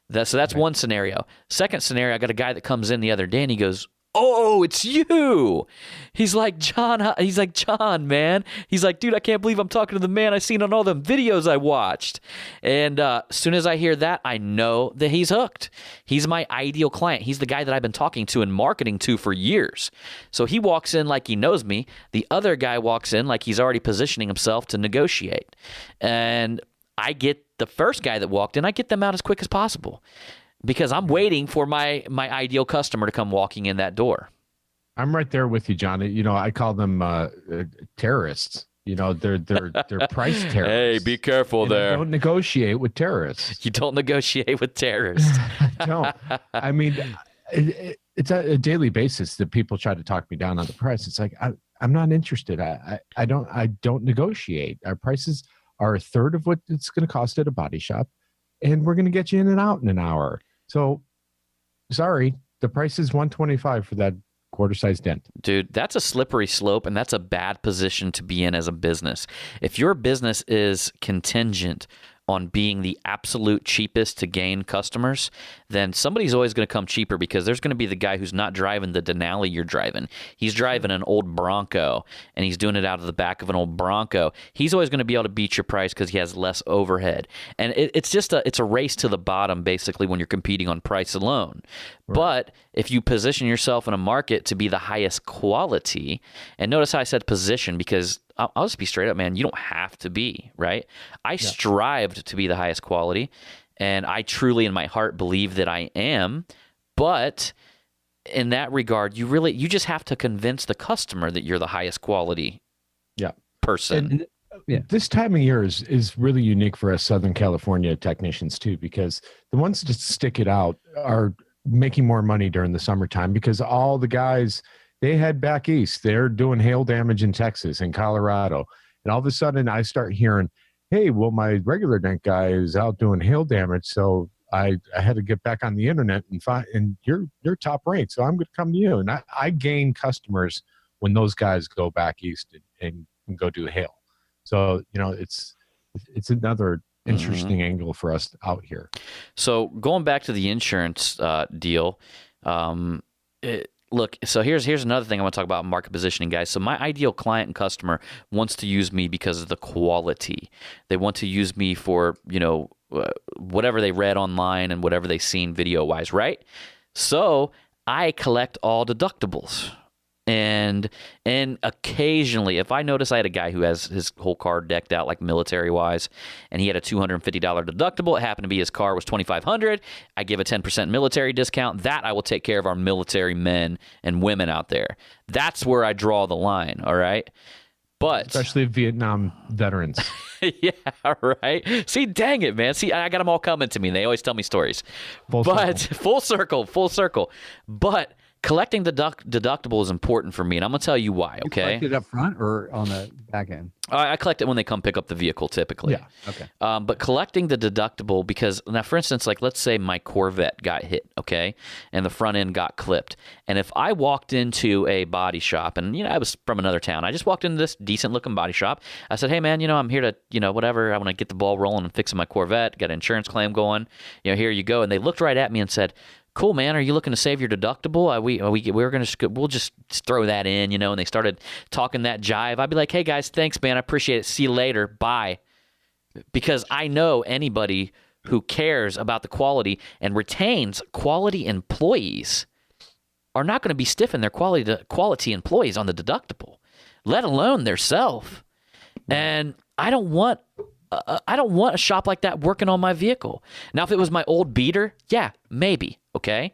So that's one scenario. Second scenario, I got a guy that comes in the other day and he goes, oh, it's you. He's like, John, man. He's like, dude, I can't believe I'm talking to the man I seen on all them videos I watched. And as soon as I hear that, I know that he's hooked. He's my ideal client. He's the guy that I've been talking to and marketing to for years. So he walks in like he knows me. The other guy walks in like he's already positioning himself to negotiate. And I get the first guy that walked in, I get them out as quick as possible because I'm waiting for my ideal customer to come walking in that door. I'm right there with you, John. I call them terrorists. They're price terrorists. Hey, be careful there. Don't negotiate with terrorists. You don't negotiate with terrorists. Don't. I mean, it's a daily basis that people try to talk me down on the price. It's like I'm not interested. I don't negotiate. Our prices are a third of what it's going to cost at a body shop, and we're going to get you in and out in an hour. So, sorry, the price is $125 for that quarter-size dent. Dude, that's a slippery slope, and that's a bad position to be in as a business. If your business is contingent on being the absolute cheapest to gain customers, then somebody's always going to come cheaper because there's going to be the guy who's not driving the Denali you're driving. He's driving an old Bronco, and he's doing it out of the back of an old Bronco. He's always going to be able to beat your price because he has less overhead. And it's a race to the bottom, basically, when you're competing on price alone. Right. But if you position yourself in a market to be the highest quality, and notice how I said position, because I'll just be straight up, man. You don't have to be, right? I strived to be the highest quality, and I truly in my heart believe that I am. But in that regard, you just have to convince the customer that you're the highest quality person. And this time of year is really unique for us Southern California technicians too, because the ones that stick it out are making more money during the summertime because all the guys, they head back east. They're doing hail damage in Texas and Colorado. And all of a sudden I start hearing, hey, well, my regular dent guy is out doing hail damage. So I had to get back on the internet and you're top ranked. So I'm going to come to you. And I gain customers when those guys go back east and go do hail. So, it's another interesting angle for us out here. So going back to the insurance deal, look, so here's another thing I want to talk about market positioning, guys. So my ideal client and customer wants to use me because of the quality. They want to use me for, whatever they read online and whatever they've seen video-wise, right? So I collect all deductibles. And occasionally, if I notice I had a guy who has his whole car decked out like military-wise, and he had a $250 deductible, it happened to be his car was $2,500, I give a 10% military discount. That I will take care of our military men and women out there. That's where I draw the line, all right? But especially Vietnam veterans. Yeah, right. See, dang it, man. See, I got them all coming to me. They always tell me stories. Full circle. But collecting the deductible is important for me, and I'm going to tell you why, okay? You collect it up front or on the back end? I collect it when they come pick up the vehicle, typically. Yeah, okay. But collecting the deductible, because now, for instance, like let's say my Corvette got hit, okay, and the front end got clipped. And if I walked into a body shop, and, I was from another town, I just walked into this decent-looking body shop. I said, hey, man, I'm here to, whatever, I want to get the ball rolling and fixing my Corvette, got an insurance claim going, here you go. And they looked right at me and said, cool, man, are you looking to save your deductible? We'll just throw that in, and they started talking that jive. I'd be like, hey, guys, thanks, man. I appreciate it. See you later. Bye. Because I know anybody who cares about the quality and retains quality employees are not going to be stiffing their quality employees on the deductible, let alone their self. And I don't want a shop like that working on my vehicle. Now, if it was my old beater, yeah, maybe, okay?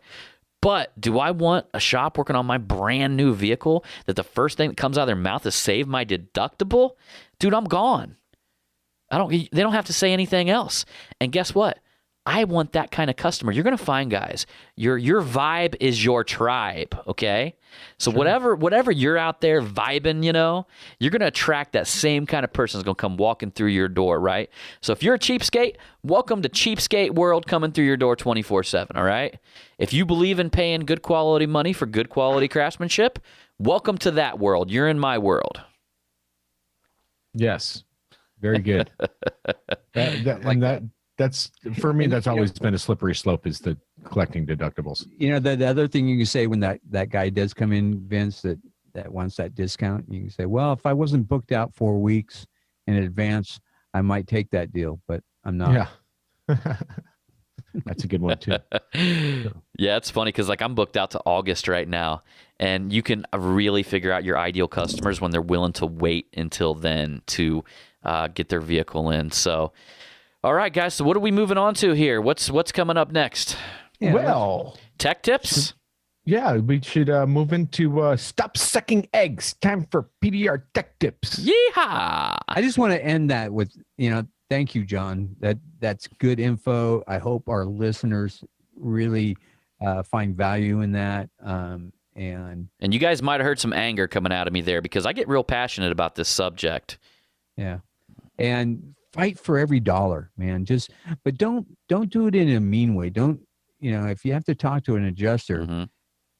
But do I want a shop working on my brand new vehicle that the first thing that comes out of their mouth is save my deductible? Dude, I'm gone. They don't have to say anything else. And guess what? I want that kind of customer. You're going to find guys. Your vibe is your tribe, okay? So whatever you're out there vibing, you're going to attract that same kind of person that's going to come walking through your door, right? So if you're a cheapskate, welcome to cheapskate world coming through your door 24/7, all right? If you believe in paying good quality money for good quality craftsmanship, welcome to that world. You're in my world. Yes. Very good. That's for me. That's always been a slippery slope, is the collecting deductibles. The other thing you can say when that guy does come in, Vince, that wants that discount, you can say, well, if I wasn't booked out 4 weeks in advance, I might take that deal, but I'm not. Yeah. That's a good one too. Yeah, it's funny because I'm booked out to August right now, and you can really figure out your ideal customers when they're willing to wait until then to get their vehicle in. So, all right, guys. So what are we moving on to here? What's coming up next? Yeah, well, tech tips. Yeah, we should move into stop sucking eggs. Time for PDR tech tips. Yeehaw! I just want to end that with, thank you, John. That's good info. I hope our listeners really find value in that. And you guys might have heard some anger coming out of me there because I get real passionate about this subject. Yeah. And fight for every dollar, man. But don't do it in a mean way. Don't, if you have to talk to an adjuster,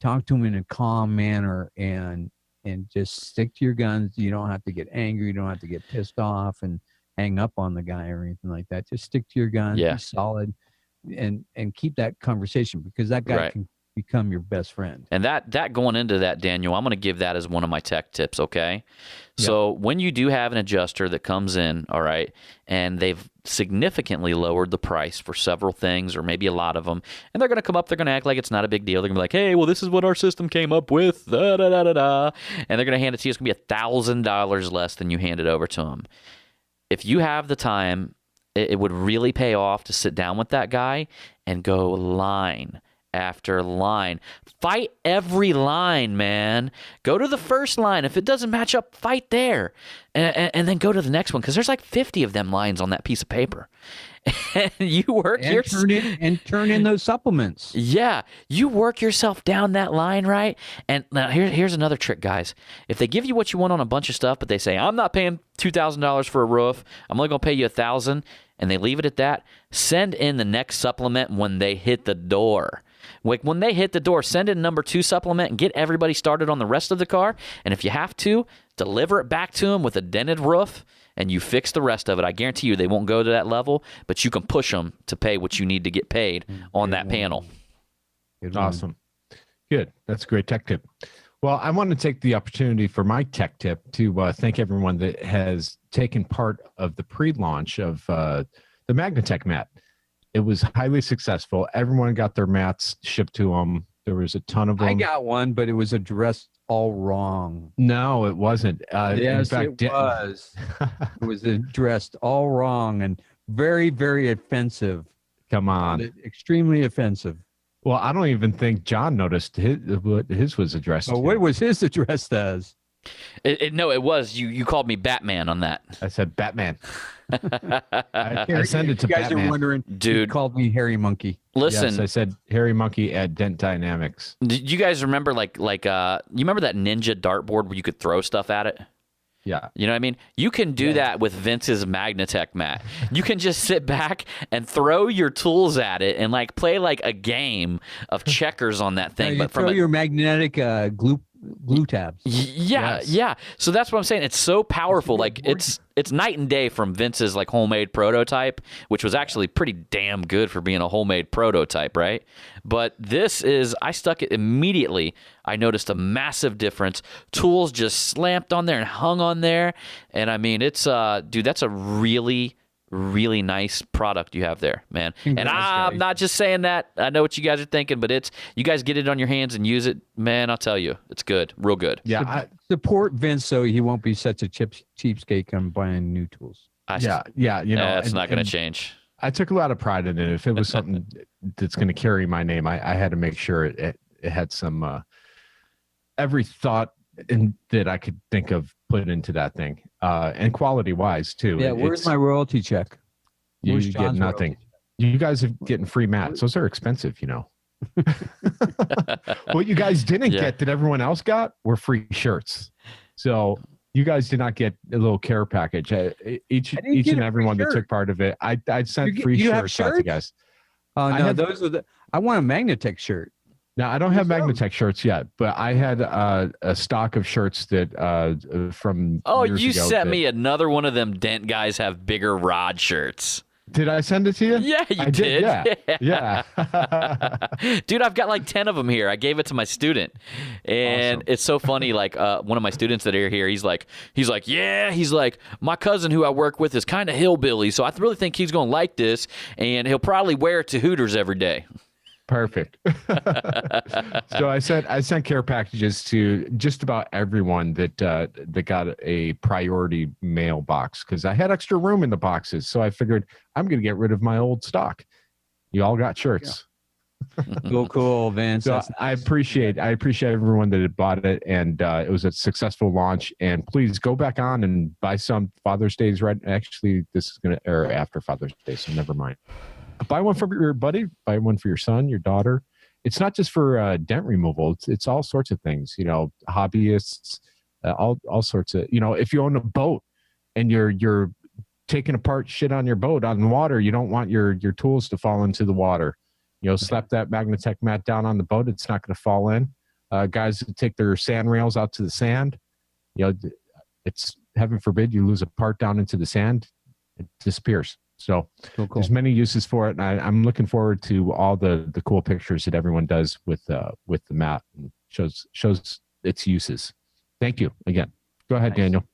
talk to him in a calm manner and just stick to your guns. You don't have to get angry. You don't have to get pissed off and hang up on the guy or anything like that. Just stick to your guns, be solid, and keep that conversation, because that guy can become your best friend. And that going into that, Daniel, I'm going to give that as one of my tech tips, okay? Yep. So when you do have an adjuster that comes in, all right, and they've significantly lowered the price for several things, or maybe a lot of them, and they're going to come up, they're going to act like it's not a big deal. They're going to be like, hey, well, this is what our system came up with, da-da-da-da-da, and they're going to hand it to you. It's going to be $1,000 less than you handed over to them. If you have the time, it would really pay off to sit down with that guy and go line after line. Fight every line, man. Go to the first line. If it doesn't match up, fight there. And then go to the next one, because there's like 50 of them lines on that piece of paper. And you work turn in those supplements. Yeah, you work yourself down that line, right? And now here's another trick, guys. If they give you what you want on a bunch of stuff, but they say, I'm not paying $2,000 for a roof, I'm only going to pay you $1,000, and they leave it at that, send in the next supplement when they hit the door. Like when they hit the door, send in number 2 supplement and get everybody started on the rest of the car. And if you have to, deliver it back to them with a dented roof, and you fix the rest of it. I guarantee you they won't go to that level, but you can push them to pay what you need to get paid on that panel. Awesome. Good. That's a great tech tip. Well, I want to take the opportunity for my tech tip to thank everyone that has taken part of the pre-launch of the Magnatech mat. It was highly successful. Everyone got their mats shipped to them. There was a ton of them. I got one, but it was addressed all wrong. No, it wasn't. Yes, in fact, it was. It was addressed all wrong and very, very offensive. Come on. Extremely offensive. Well, I don't even think John noticed what his was addressed to. What was his addressed as? No, it was. You called me Batman on that. I said Batman. I sent it to you guys Batman. Are wondering, dude. You called me Hairy Monkey. Listen, yes, I said Hairy Monkey at Dent Dynamics. Did you guys remember you remember that Ninja dartboard where you could throw stuff at it? Yeah. You know what I mean? You can do that with Vince's Magnatech mat. You can just sit back and throw your tools at it and play a game of checkers on that thing. But throw your magnetic glue tabs. Yeah, yes. Yeah. So that's what I'm saying. It's so powerful. It's night and day from Vince's homemade prototype, which was actually pretty damn good for being a homemade prototype, right? But I stuck it immediately. I noticed a massive difference. Tools just slamped on there and hung on there. And I mean, it's dude, that's a really, really nice product you have there, man. And I'm not just saying that. I know what you guys are thinking, but you guys get it on your hands and use it, man. I'll tell you, it's good, real good. Yeah, support Vince so he won't be such a cheapskate on buying new tools. Yeah. It's not going to change. I took a lot of pride in it. If it was something that's going to carry my name, I had to make sure it had some every thought that I could think of put into that thing, and quality wise too. Yeah, where's my royalty check? You get nothing. You guys are getting free mats. Those are expensive, What you guys didn't get that everyone else got were free shirts. So you guys did not get a little care package. Each and everyone that took part of it, I sent free shirts out to guys. Oh no, those are I want a Magnatech shirt. Now I don't have Magnatech shirts yet, but I had a stock of shirts that from. Years you ago sent me another one of them Dent guys have bigger rod shirts. Did I send it to you? Yeah, you did. Yeah. Dude, I've got like 10 of them here. I gave it to my student. And It's so funny. Like one of my students that are here, he's like, my cousin who I work with is kind of hillbilly. So I really think he's going to like this. And he'll probably wear it to Hooters every day. Perfect. So I sent care packages to just about everyone that got a priority mail box because I had extra room in the boxes. So I figured I'm going to get rid of my old stock. You all got shirts. Yeah. Cool, Vince. So I appreciate everyone that had bought it, and it was a successful launch. And please go back on and buy some. Father's Day is right. Actually, this is going to air after Father's Day, so never mind. Buy one for your buddy. Buy one for your son, your daughter. It's not just for dent removal. It's all sorts of things. Hobbyists, all sorts of. If you own a boat and you're taking apart shit on your boat on the water, you don't want your tools to fall into the water. Slap that Magnatech mat down on the boat. It's not going to fall in. Guys that take their sand rails out to the sand. It's heaven forbid you lose a part down into the sand. It disappears. So cool. There's many uses for it, and I'm looking forward to all the cool pictures that everyone does with the mat and shows its uses. Thank you again. Go ahead, nice. Daniel.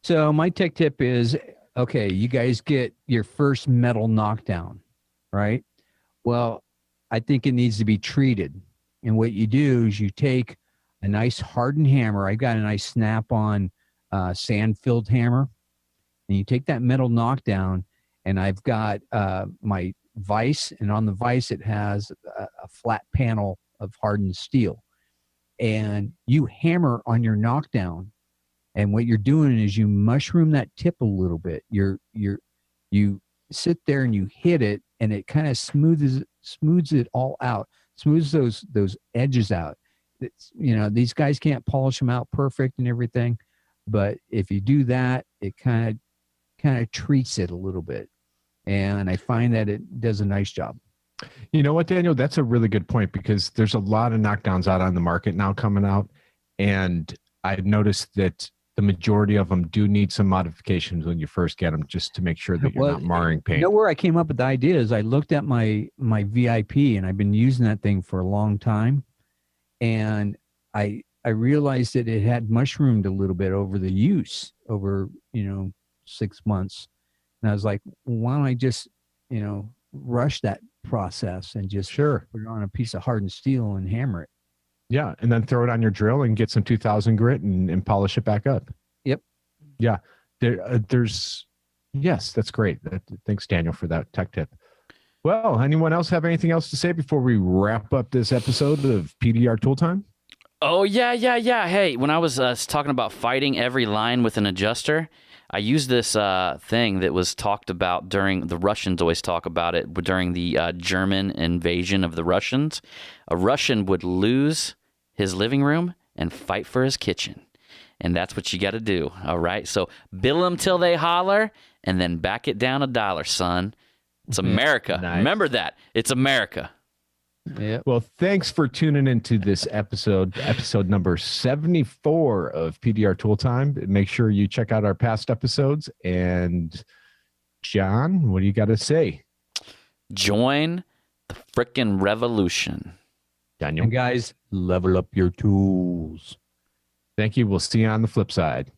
So my tech tip is, okay, you guys get your first metal knockdown, right? Well, I think it needs to be treated. And what you do is you take a nice hardened hammer. I got a nice snap-on sand-filled hammer, and you take that metal knockdown. And I've got my vise, and on the vise it has a flat panel of hardened steel. And you hammer on your knockdown, and what you're doing is you mushroom that tip a little bit. You sit there and you hit it, and it kind of smooths it all out, smooths those edges out. These guys can't polish them out perfect and everything, but if you do that, it kind of treats it a little bit. And I find that it does a nice job. You know what, Daniel? That's a really good point because there's a lot of knockdowns out on the market now coming out. And I've noticed that the majority of them do need some modifications when you first get them just to make sure that you're not marring paint. Where I came up with the idea is I looked at my VIP, and I've been using that thing for a long time. And I realized that it had mushroomed a little bit over the use over 6 months. And I was like, why don't I just, rush that process and just put it on a piece of hardened steel and hammer it. Yeah. And then throw it on your drill and get some 2000 grit and polish it back up. Yep. Yeah. Yes, that's great. Thanks, Daniel, for that tech tip. Well, anyone else have anything else to say before we wrap up this episode of PDR Tool Time? Oh, yeah. Hey, when I was talking about fighting every line with an adjuster, I used this thing that was talked about during the Russians always talk about it during the German invasion of the Russians. A Russian would lose his living room and fight for his kitchen. And that's what you got to do. All right. So bill them till they holler and then back it down $1, son. It's America. Nice. Remember that. It's America. Yeah. Well, thanks for tuning into this episode number 74 of PDR Tool Time. Make sure you check out our past episodes. And John, what do you got to say? Join the frickin' revolution. Daniel. And guys, level up your tools. Thank you. We'll see you on the flip side.